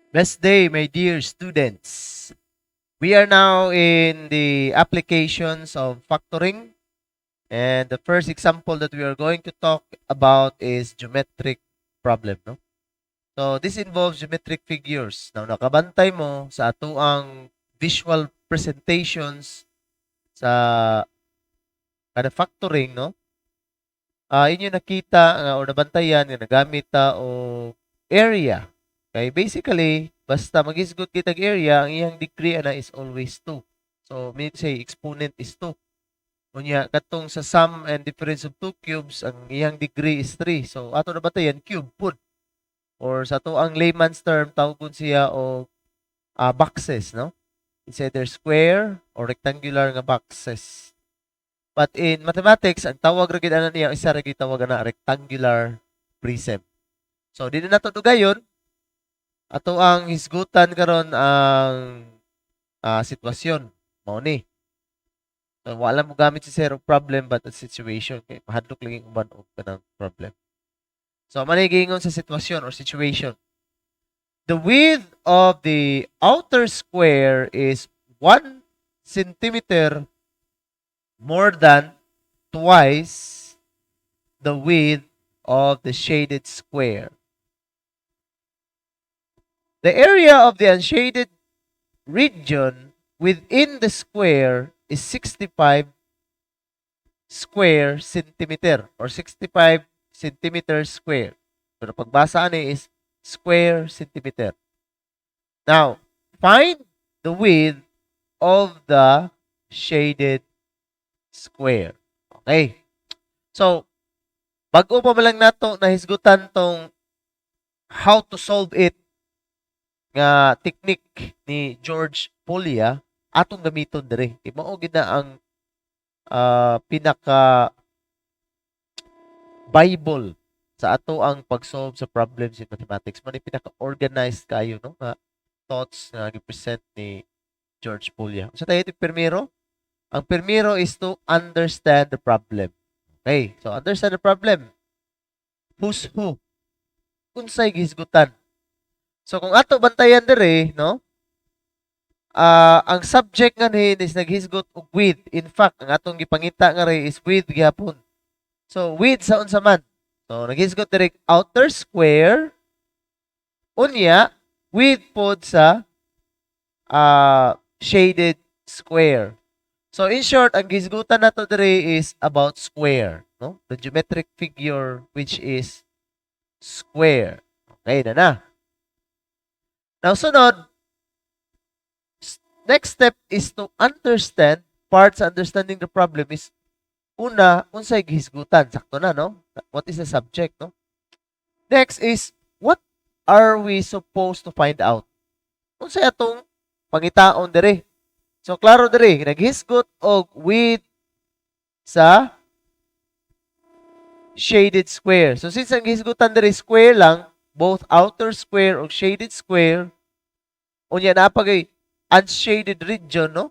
Best day, my dear students. We are now in the applications of factoring, and the first example that we are going to talk about is geometric problem, no? So this involves geometric figures. Now nakabantay mo sa atuang visual presentations sa kada factoring, no? Inyo nakita or nabantayan nga nagamit ta o area. Okay, basically basta magisgot kitag area, ang iyang degree ana is always 2. So mean to say exponent is 2. Unya katong sa sum and difference of two cubes, ang iyang degree is 3. So ato nabatayan cube pud, or sa to ang layman's term tawgon siya o boxes, no? It's either square or rectangular nga boxes. But in mathematics, ang tawag ra gid ana niya isa ra gid tawag ana rectangular prism. So dili nato dugayon ato ang hisgutan karon ang sitwasyon mao ni. So wala mo gamit si zero problem but a situation kay mahadlok lagi uban og kanang problem. So manigingon sa sitwasyon or situation. The width of the outer square is 1 centimeter more than twice the width of the shaded square. The area of the unshaded region within the square is 65 square centimeter or 65 centimeters square. So, pagbasa ni is square centimeter. Now, find the width of the shaded square. Okay. So, bago pa lang nato nahisgutan tong how to solve it nga technique ni George Polya, atong gamiton dire. Mao gid na ang pinaka Bible sa ato ang pag-solve sa problems in mathematics. Man pinaka-organized kayo, no? Nga thoughts na gi-present ni George Polya. Sa tayo ito primero, ang primero is to understand the problem. Okay, so understand the problem. Who's who? Unsay gihisgutan. So kung ato bantayan dire, no? Ang subject nga ni is naghisgot og width. In fact, ang atong gipangita nga rin is width gyapon. So width sa unsa man. So naghisgot direct outer square unya width pod sa shaded square. So in short, ang gisgutan nato dire is about square, no? The geometric figure which is square. Okay na na. Now sunod, next step is to understand parts understanding the problem is una, unsay gihisgutan, sakto na, no? What is the subject, no? Next is what are we supposed to find out? Unsay atong pangitaon dire? So klaro dire, naghisgot og with sa shaded square. So since ang hisgutan dire square lang, both outer square o shaded square, unya na pagay unshaded region, no?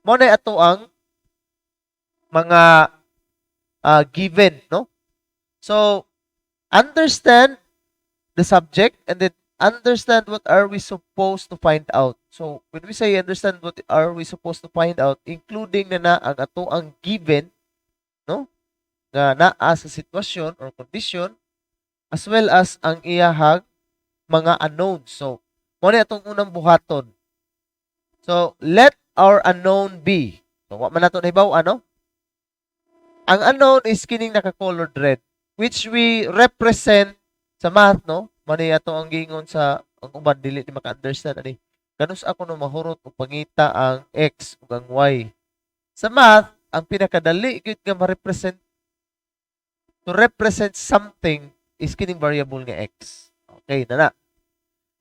Mo na ato ang mga given, no? So understand the subject and then understand what are we supposed to find out. So when we say understand what are we supposed to find out, including na ang ato ang given, no? Nga naa sa sitwasyon or condition, as well as ang iyahang mga unknowns. So mo na atong unang buhaton. So let our unknown be. So wa man nato nahibaw ano? Ang unknown is kining naka-colored red, which we represent sa math, no? Mani ato ang gingon sa ang uban dili ni maka-understand ani. Kanus ako no mahurot og pangita ang x ug ang y. Sa math, ang pinakadali gyud nga ma-represent to represent something is kining variable nga x. Okay na na.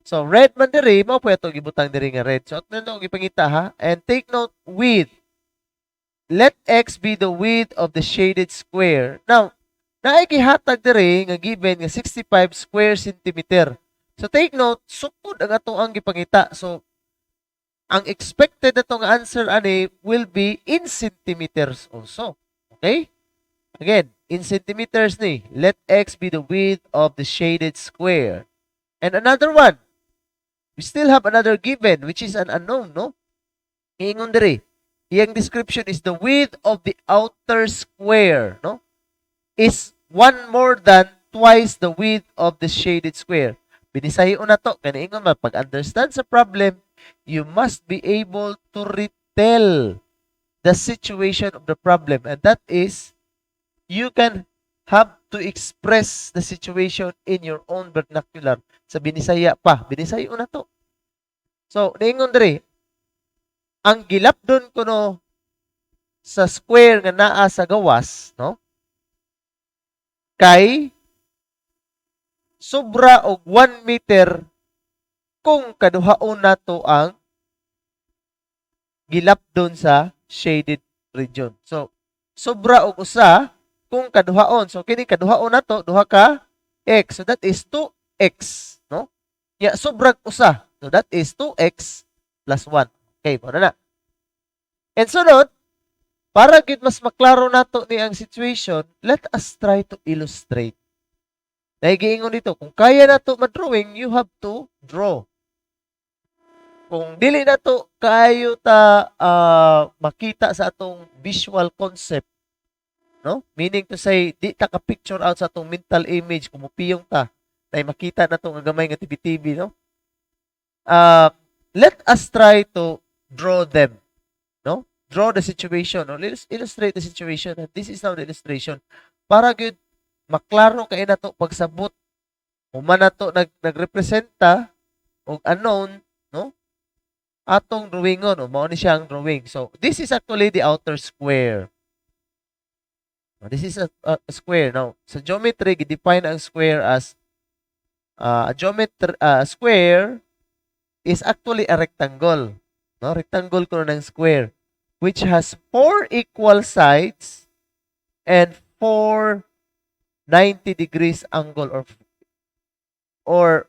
So red man diri mao pa ito gibutang diri nga red. So atno na gipangita ha. And take note with. Let x be the width of the shaded square. Now, naay gihatag diri nga given nga 65 square centimeter. So take note, sukod ang atong ang gipangita. So ang expected natong answer ani will be in centimeters also. Okay? Again, in centimeters ni. Let x be the width of the shaded square. And another one, we still have another given, which is an unknown, no? Ingon diri, iyang description is the width of the outer square, no? Is one more than twice the width of the shaded square. Binisayon na to. Kaya ingon man, pag-understand sa problem, you must be able to retell the situation of the problem. And that is, you can have to express the situation in your own vernacular. Sa Binisaya pa. Binisayon na to. So, niingon diri, ang gilapdon ko no sa square nga naa sa gawas, no? Kay sobra og 1 meter kung kaduhaon nato ang gilapdon sa shaded region. So, sobra og usa kung kaduhaon. So, kini kaduhaon nato duha ka x. So, that is 2x, no? Ya, sobrag usa. So, that is 2x plus 1. Okay, mo na. And sunod, para gid mas maklaro nato ni ang situation, let us try to illustrate. Nahigiingon dito, kung kaya nato ma-drawing, you have to draw. Kung dili nato kayo ta makita sa atong visual concept, no? Meaning to say, di ta ka picture out sa atong mental image kung mupiyong ta, tay makita nato nga gamay nga TV, no? Let us try to draw them, no? Draw the situation, or let's illustrate the situation. And this is now the illustration. Para good maklaro kay nato pagsabot human nato nagrepresenta og unknown, no? Atong drawingon, o mao ni siya ang drawing. So, this is actually the outer square. This is a square. Now, sa geometry, define ang square as a square is actually a rectangle. No? Rectangle ko ng square, which has 4 equal sides and 4 90 degrees angle, or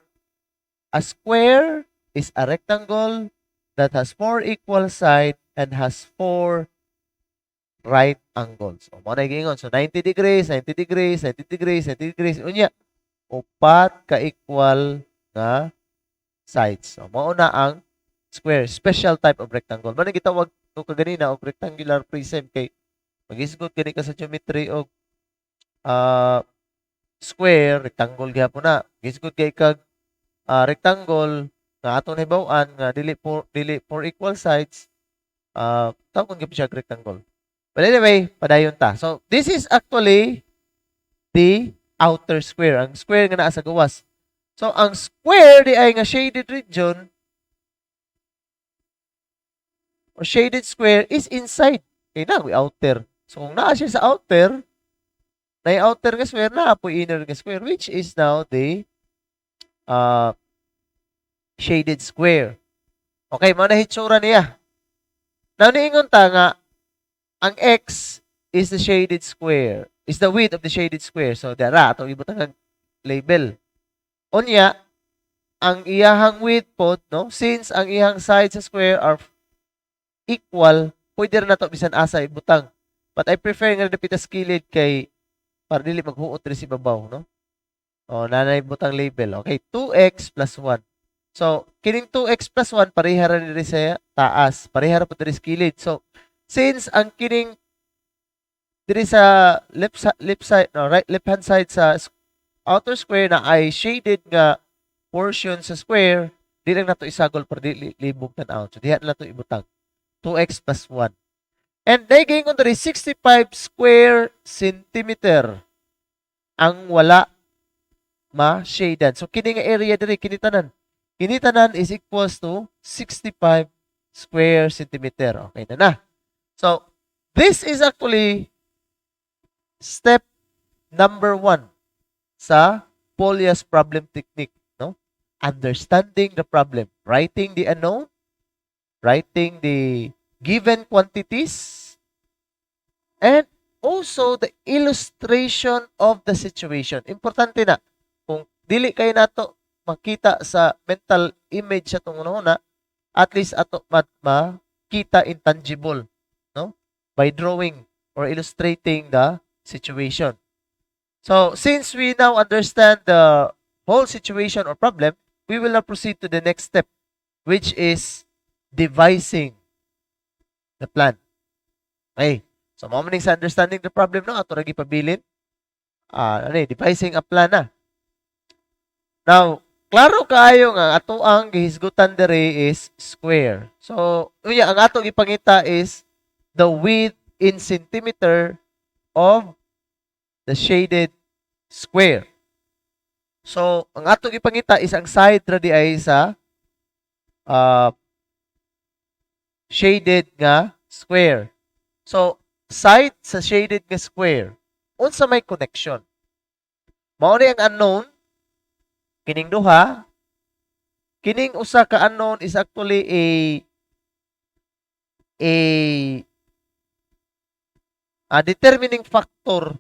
a square is a rectangle that has 4 equal sides and has 4 right angles. So, mo na gingon. So, 90 degrees, 90 degrees, 90 degrees, 90 degrees. Unya, upat ka-equal na sides. So, mo na ang square. Special type of rectangle. Mana gitawag ito kaganina og rectangular prism kay mag-isgot gani ka sa geometry og square, rectangle gyapon na. Gisgot kay kag rectangle nga aton hibaw-an nga dili for equal sides, tawag gyud siya rectangle. But anyway, padayon ta. So, this is actually the outer square. Ang square nga naa sa gawas. So, ang square di ay nga shaded region or shaded square is inside. Kaya na, we outer. So, kung naa siya sa outer, na yung outer nga square, na po inner nga square, which is now the shaded square. Okay, mga nahitsura niya. Now, niingon ta nga, ang x is the shaded square, is the width of the shaded square. So, dara, ito ibutang ang label. Unya, ang iyahang width po, no? Since ang iyahang sides sa square are equal, pwede rin na ito bisan asa ibutang. But I prefer nga dapit as kilid kay para dili maghuot rin si babaw, no? O, nanay butang label. Okay, 2x plus 1. So, kining 2x plus 1, pareha rin sa taas. Pareha rin po rin sa kilid. So, since ang kining diri sa left side, no, left hand side sa outer square na ay shaded nga portion sa square, di lang nato isagol para di libog tan-aw. So, diha na to ibutang. 2x plus 1. And naging on 65 square centimeter ang wala ma-shaded. So, kini nga area diri, kinitanan. Kinitanan is equals to 65 square centimeter. Okay na na. So, this is actually step number 1 sa Polya's problem technique. No? Understanding the problem. Writing the unknown. Writing the given quantities. And also the illustration of the situation. Importante na. Kung dili kayo nato makita sa mental image sa itong una, at least ato makita intangible, no? By drawing or illustrating the situation. So, since we now understand the whole situation or problem, we will now proceed to the next step. which is devising the plan. Okay. So, mo maning sa understanding the problem no, ato lagi pabilin. Devising a plan na. Now, klaro kaayo nga ato ang gihisgutan dere is square. So, unya ang ato gipangita is the width in centimeter of the shaded square. So, ang ato gipangita is ang side ra di ay sa shaded nga square. So, side sa shaded nga square, unsa may connection? Mao ni ang unknown, kining duha, kining usa ka unknown is actually a determining factor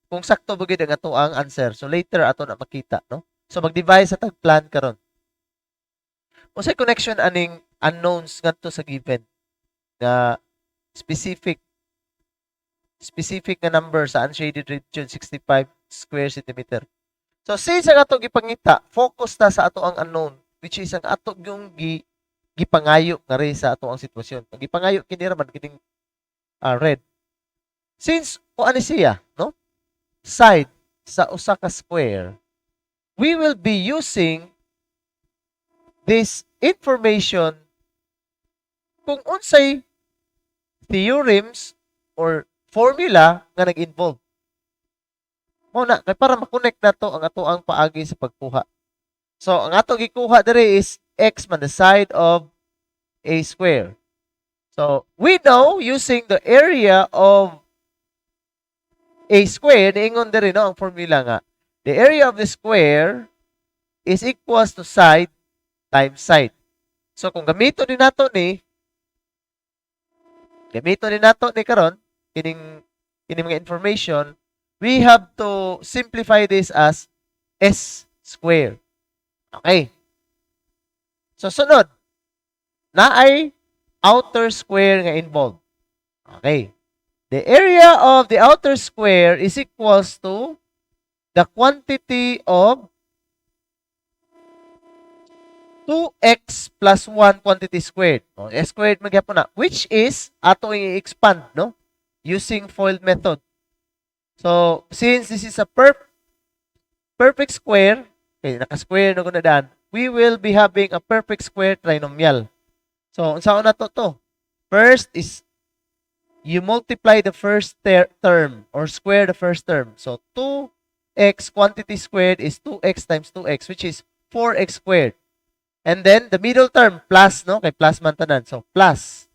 kung sakto ba gid ang ato ang answer. So later ato na makita, no? So mag-devise sa tag-plan karon. Unsay connection aning unknowns ngadto sa given nga specific nga number sa unshaded region 65 square centimeter. So since ang ato gipangita, focus ta sa ato ang unknown, which is ang ato yung gipangayo nga rin sa ato ang sitwasyon. Ang gipangayo kini ra man kining red. Since o ani siya, no? Side sa usa ka square, we will be using this information kung unsay theorems or formula nga nag-involve. Muna, kay para ma-connect na to ang ato ang paagi sa pagkuha. So, ang ato gikuha diri is x man the side of a square. So, we know using the area of a square, niingon diri no ang formula nga. The area of the square is equals to side times side. So, kung gamito din nato ni karon kining mga information, we have to simplify this as s square. Okay. So, sunod. Naay outer square nga involved. Okay. The area of the outer square is equals to the quantity of 2x plus 1 quantity squared. O, s squared magyapon na. Which is, ato i-expand, no? Using FOIL method. So, since this is a perfect square, okay, naka-square na gunadaan, we will be having a perfect square trinomial. So, unsaon na to? First is, you multiply the first term or square the first term. So, 2x quantity squared is 2x times 2x, which is 4x squared. And then, the middle term, plus, no? Kay plus man tanan. So, plus.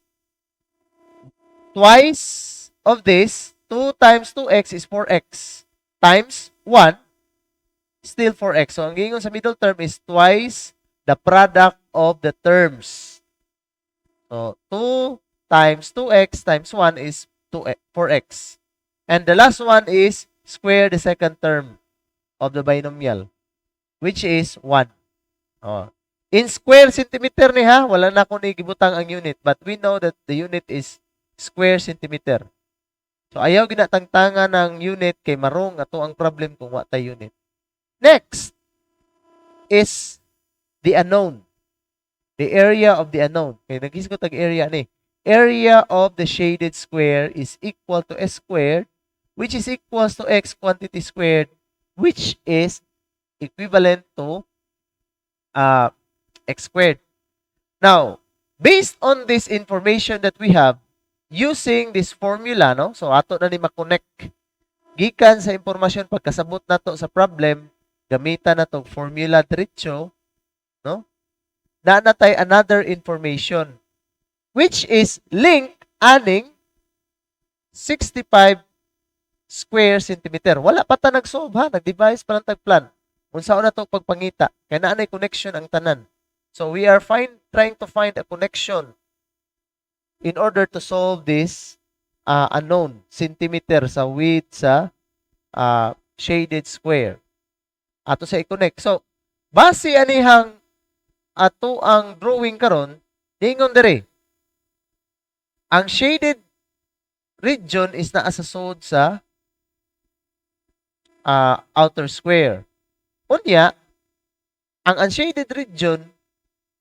Twice of this, 2 times 2x is 4x. Times 1, still 4x. So, ang gingon sa middle term is twice the product of the terms. So, 2 times 2x times 1 is 4x. And the last one is square the second term of the binomial, which is 1. Oh. In square centimeter ni ha, wala na ko ni gibutang ang unit, but we know that the unit is square centimeter. So ayaw ginatangtangan ng unit kay marong ato ang problem kung wa tay unit. Next is the unknown. The area of the unknown. Okay, naghisgot ang area ni. Area of the shaded square is equal to s squared, which is equals to x quantity squared, which is equivalent to x squared. Now, based on this information that we have, using this formula, no? So, ato na ni ma-connect. Gikan sa impormasyon pagkasabot nato sa problem, gamitan nato formula diretso, no? Natay another information, which is link aning 65 square centimeter. Wala pa ta nag-solve ha, nag-devise pa lang tag-plan. Unsaon na to pagpangita? Kaya naanay connection ang tanan. So, we are trying to find a connection in order to solve this unknown centimeter sa width sa shaded square. Ato sa i-connect. So, base anihang ato ang drawing karon, dingon dere. Ang shaded region is naa sa sud sa outer square. Unya, ang unshaded region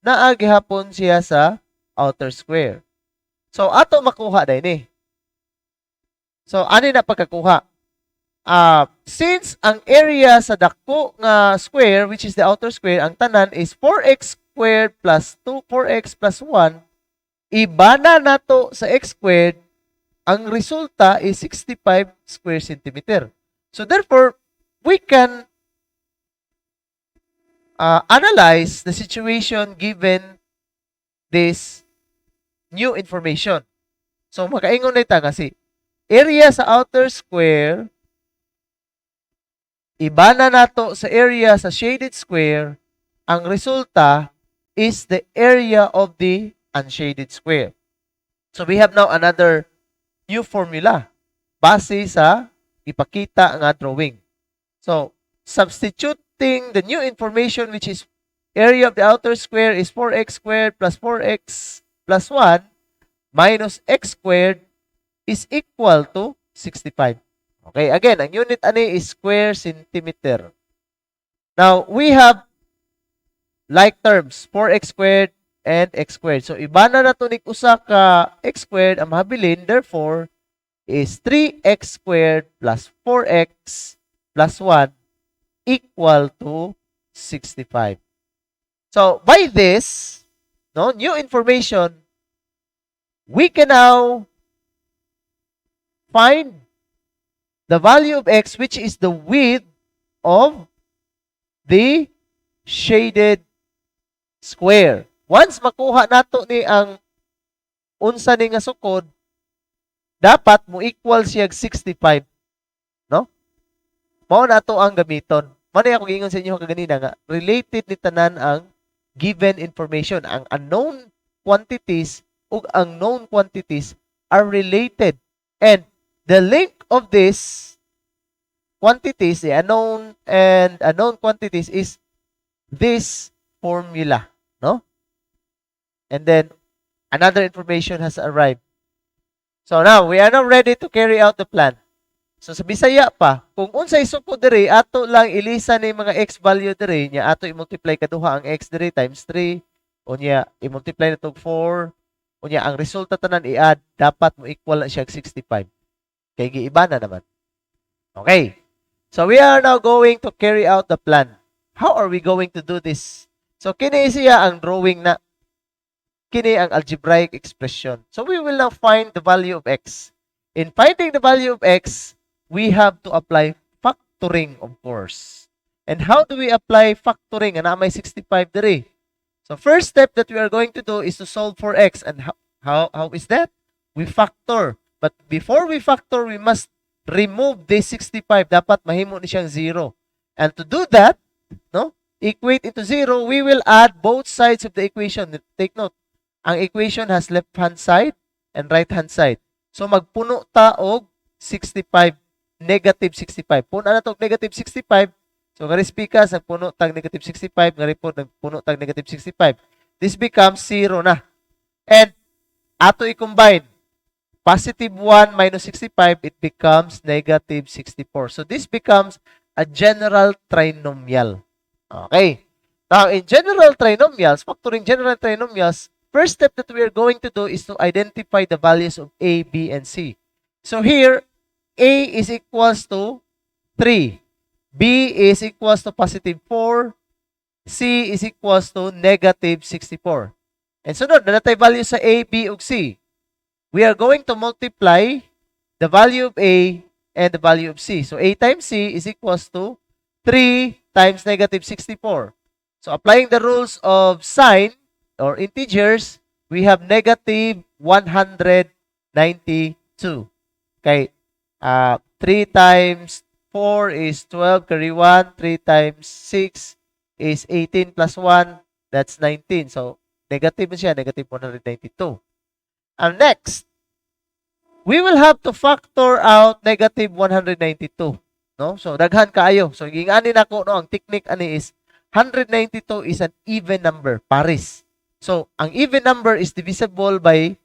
naa gihapon siya sa outer square. So, ato makuha din eh. So, ani na pagkakuha? Since ang area sa dako nga square, which is the outer square, ang tanan is 4x squared plus 2, 4x plus 1, ibana nato sa x squared, ang resulta is 65 square centimeter. So, therefore, we can analyze the situation given this new information. So, makaingon na ita kasi, area sa outer square, ibana nato sa area sa shaded square, ang resulta is the area of the unshaded square. So, we have now another new formula base sa ipakita nga drawing. So, substituting the new information, which is area of the outer square is 4x squared plus 4x plus 1 minus x squared is equal to 65. Okay, again, ang unit ani is square centimeter. Now, we have like terms, 4x squared and x squared. So, ibana na ito ni usa ka x squared ang mahabilin. Therefore, is 3x squared plus 4x plus 1 equal to 65. So, by this, no, new information, we can now find the value of x, which is the width of the shaded square. Once makuha nato ni ang unsa ni nga sukod, dapat mo equal siya 65. No? Mao na to ang gamiton. Mano ako giingon sa inyo kaganina nga, related ni tanan ang given information. Ang unknown quantities ug ang known quantities are related. And the link of this quantities, the unknown and unknown quantities is this formula, no? And then another information has arrived. So now we are now ready to carry out the plan. So sa Bisaya pa, kung unsay sukod diri ato lang ilisa ni mga x value diri nya ato i-multiply kaduha ang x diri times 3 unya i-multiply nato 4 unya ang resulta tanan i-add dapat mo equal na siya 65. Kay giiba na naman. Okay. So we are now going to carry out the plan. How are we going to do this? So kini siya ang drawing na kini ang algebraic expression. So we will now find the value of x. In finding the value of x, we have to apply factoring, of course. And how do we apply factoring? Ana may 65 diri. So first step that we are going to do is to solve for x. And how is that? We factor. But before we factor, we must remove this 65. Dapat mahimo ni siyang 0. And to do that, no, equate into 0, we will add both sides of the equation. Take note, ang equation has left-hand side and right-hand side. So magpuno ta og 65, negative 65. Puna na tog negative 65. So nga speakers, nagpuno tag negative 65, nga report nagpuno tag negative 65. This becomes 0 na. And ato i-combine positive 1 minus 65, it becomes negative 64. So this becomes a general trinomial. Okay. Now, in general trinomials, factoring general trinomials, first step that we are going to do is to identify the values of A, B, and C. So here, A is equals to 3. B is equals to positive 4. C is equals to negative 64. And sunod, nalatay value sa A, B, ug C. We are going to multiply the value of A and the value of C. So A times C is equals to 3 times negative 64. So applying the rules of sign or integers, we have negative 192. Okay. 3 times 4 is 12, carry 1. 3 times 6 is 18 plus 1, that's 19. So negative siya, negative 192. And next, we will have to factor out negative 192. No? So, daghan kaayo. So, ginganin ako, no, ang technique ani is 192 is an even number, pares. So, ang even number is divisible by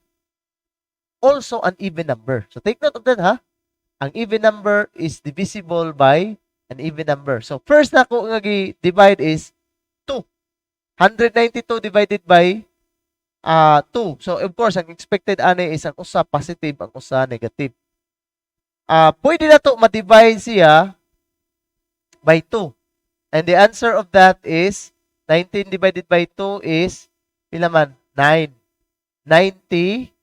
also an even number. So, take note of that, ha? Ang even number is divisible by an even number. So, first na ako nga divide is 2. 192 divided by 2. So, of course, ang expected ani is ang usa positive, ang usa negative. Pwede na to ma-divide siya by 2. And the answer of that is 19 divided by 2 is pila man? 9. 90,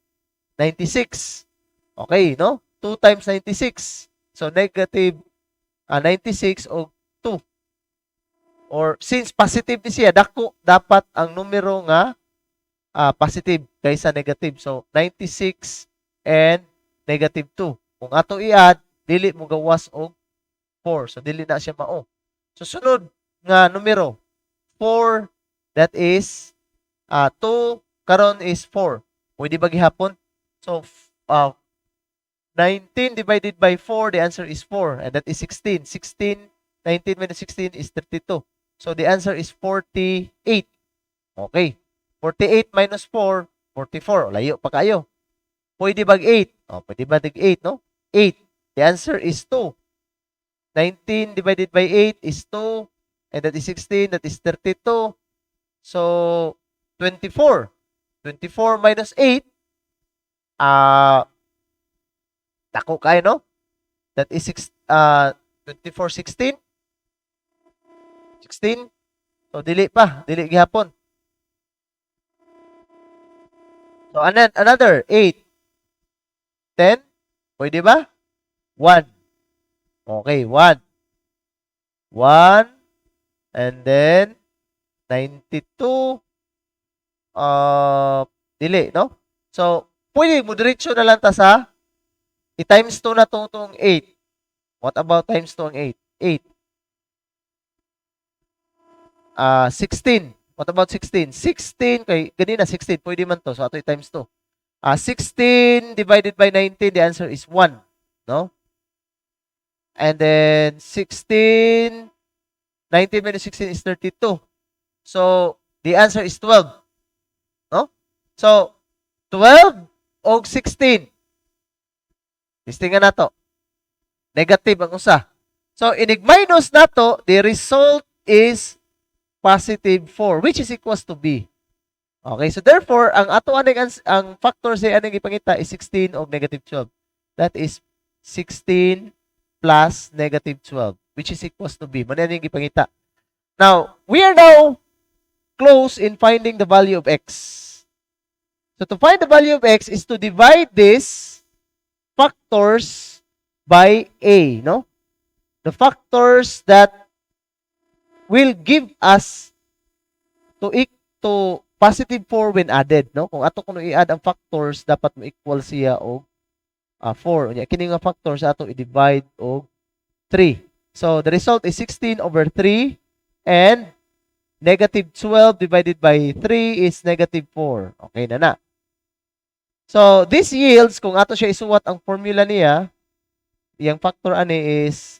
96. Okay, no? 2 times 96. So, negative 96 o 2. Or since positive ni siya, dako dapat ang numero nga positive kaysa negative. So, 96 and negative 2. Kung ato i-add, dili mo gawas og 4. So, dili na siya mao. So, sunod nga numero, 4, that is 2, karon is 4. Pwede ba gihapon? So, 19 divided by 4, the answer is 4. And that is 16. 19 minus 16 is 32. So, the answer is 48. Okay. 48 minus 4, 44. Layo pa kayo. Pwede bag 8? Pwede ba dig 8, no? 8. The answer is 2. 19 divided by 8 is 2. And that is 16. That is 32. So, 24. 24 minus 8. Dako kayo, no? That is 24, 16. 16. So, dili pa. Dili gihapon. So, another 8. 10. Pwede ba? 1. Okay, 1. 1. And then, 92. Dili, no? So, pwede mo diretso na lang ta sa i-times 2 na itong 8. What about times 2 ang 8? 8. 16. What about 16? 16, kay ganina 16, pwede man to. So, ato i-times 2. 16 divided by 19, the answer is 1. No? And then, 16, 19 minus 16 is 32. So, the answer is 12. No? So, 12 o 16. Listingan na to. Negative ang usa. So, inig-minus na to, the result is positive 4, which is equals to B. Okay, so therefore, ang ato ang factor sa aning ipangita is 16 o negative 12. That is 16 plus negative 12, which is equals to B. Muna yung ipangita. Now, we are now close in finding the value of x. So, to find the value of x is to divide these factors by A, no? The factors that will give us to positive 4 when added, no? Kung ato kuno i-add ang factors, dapat mo equal siya og 4. Unya kini nga factors ato i-divide og 3. So the result is 16 over 3 and negative 12 divided by 3 is negative 4. Okay na na. So this yields, kung ato siya isuwat ang formula niya, yung factor ani is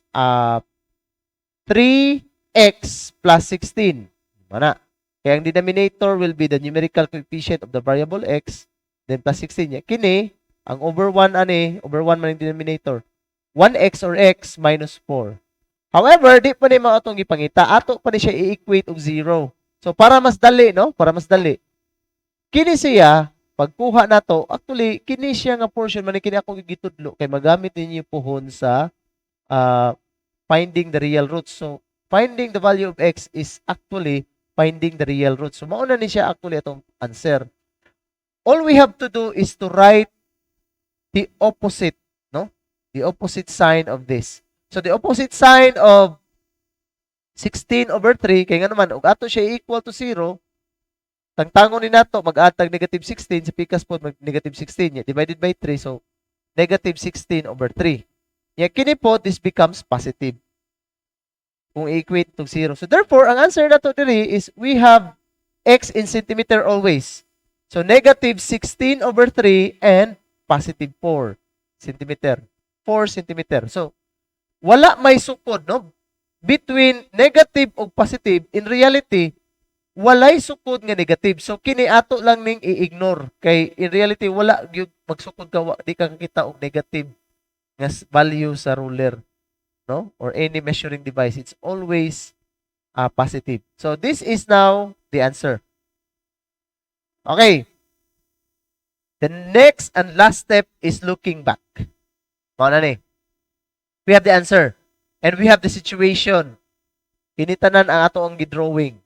3x plus 16. Mana? Kaya ang denominator will be the numerical coefficient of the variable x, then plus 16. Kini, ang over 1 over 1 man ang denominator. 1x or x minus 4. However, di pa ni mga itong ipangita. Ato pa ni siya i-equate og 0. So, para mas dali, no? Para mas dali. Kini siya, pagkuha na to, actually, kini siya nga portion, man kini akong gitudlo, kay magamit ninyo pohon sa finding the real roots. So, finding the value of x is actually finding the real root. So, mauna ni siya actually itong answer. All we have to do is to write the opposite, no? The opposite sign of this. So, the opposite sign of 16 over 3, kaya nga naman, ug ato siya equal to 0, tangtangon ni nato, mag-add tag negative 16, sa pikas po, mag-negative 16, divided by 3, so, negative 16 over 3. Kini po, this becomes positive kung i-equate to 0. So, therefore, ang answer na to diri is we have x in centimeter always. So, negative 16 over 3 and positive 4 centimeter. 4 centimeter. So, wala may sukod, no? Between negative o positive, in reality, walay sukod nga negative. So, kini ato lang ning i-ignore. Kay, in reality, wala yung magsukod ka, di ka kakita og negative nga value sa ruler, no? Or any measuring device. It's always positive. So this is now the answer. Okay. The next and last step is looking back. Mao na ni. We have the answer. And we have the situation. Kinitanan ang ato ang gidrawing.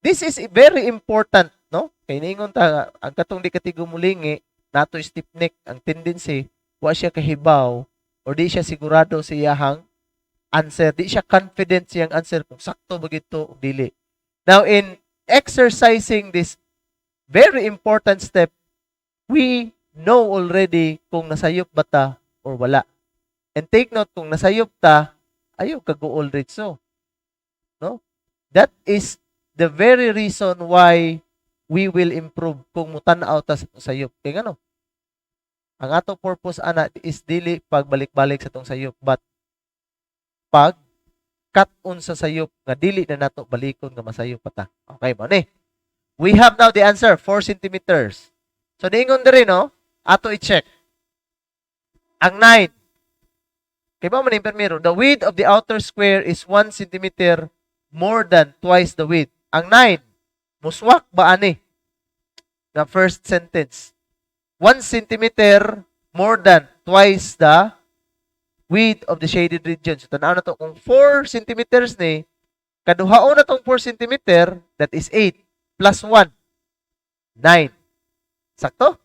This is very important, no? Kay niingon ta ang katong di katigumulingi nato stiff neck ang tendency wa siya kahibaw or di siya sigurado sa iyahang answer, di siya confident siyang answer kung sakto ba gito o dili. Now in exercising this very important step, we know already kung nasayop ba ta or wala. And take note, kung nasayop ta, ayaw kaguol ritso. No? That is the very reason why we will improve kung mutanaw ta sa sayop. Kaya ano? Ang ato purpose ana is dili pagbalik-balik sa tong sayop, but pag cut-on sa sayop nga dili na nato balikon nga masayop pa ta. Okay mo ni? We have now the answer, 4 centimeters. So niingon diri no, ato i-check. Ang 9. Kay ba man primero, the width of the outer square is 1 centimeter more than twice the width. Ang 9, muswak ba ani? The first sentence. 1 centimeter more than twice the width of the shaded region. So, tanaw na to. Kung 4 centimeters ni, kaduhaon na tong 4 centimeter, that is 8, plus 1, 9. Sakto?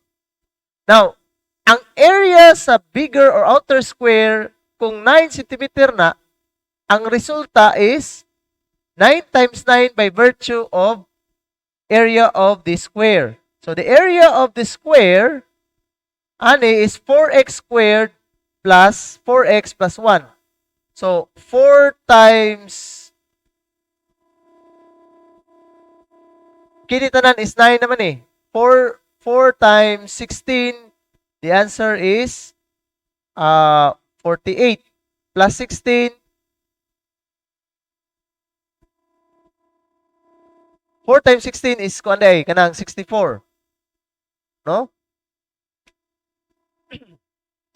Now, ang area sa bigger or outer square, kung 9 centimeter na, ang resulta is 9 times 9 by virtue of area of the square. So, the area of the square, ani, is 4x squared plus 4x plus 1. So, 4 times, kinitanan is 9 naman eh. 4 times 16, the answer is 48 plus 16, 4 times 16 is kuanday kanang 64. No?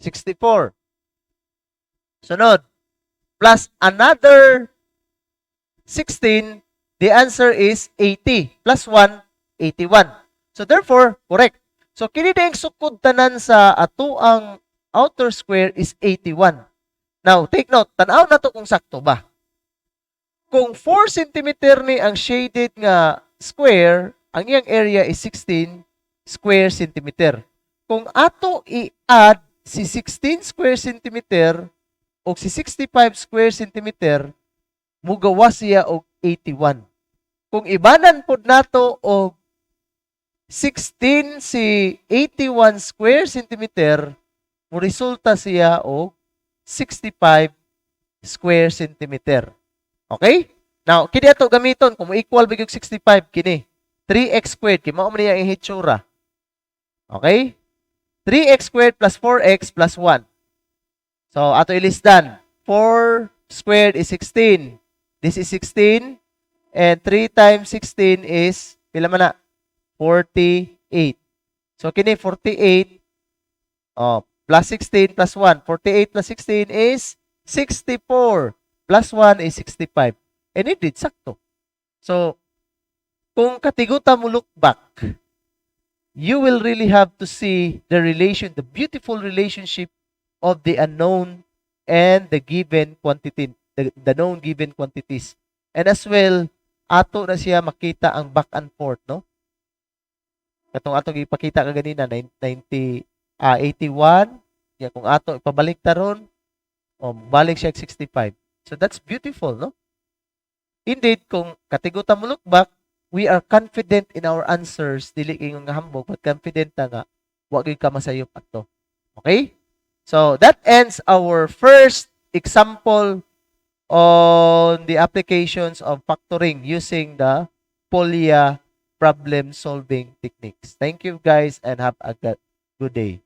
64. Sunod. Plus another 16, the answer is 80. Plus 1, 81. So therefore, correct. So kini dayang sukod tanan sa atuang outer square is 81. Now, take note, tanaw na to kung sakto ba. Kung 4 cm ni ang shaded nga square, ang iyang area is 16 square centimeter. Kung ato i-add si 16 square centimeter o si 65 square centimeter, mugawa siya og 81. Kung ibanan pod nato og 16 si 81 square centimeter, mo resulta siya og 65 square centimeter. Okay? Now, kini ato gamiton kung equal bigog 65 kini 3x squared kay mao man niya ang hitsura. Okay? 3x squared plus 4x plus 1. So, ato ilisdan. 4 squared is 16. This is 16 and 3 times 16 is pila man na? 48. So, kini 48 plus 16 plus 1. 48 plus 16 is 64. Plus 1 is 65. And it did sakto. So, kung katiguta mo look back, you will really have to see the relation, the beautiful relationship of the unknown and the given quantity, the known given quantities. And as well, ato na siya makita ang back and forth, no? Katong atong ipakita ka ganina, 81, ya kung ato ipabalik taron, balik siya 65. So that's beautiful, no? Indeed, kung katiguta mo look back, we are confident in our answers, dili kay nga hambog, but confident na nga, wa gyud ka masayop ato. Okay? So that ends our first example on the applications of factoring using the Polya problem solving techniques. Thank you guys and have a good day.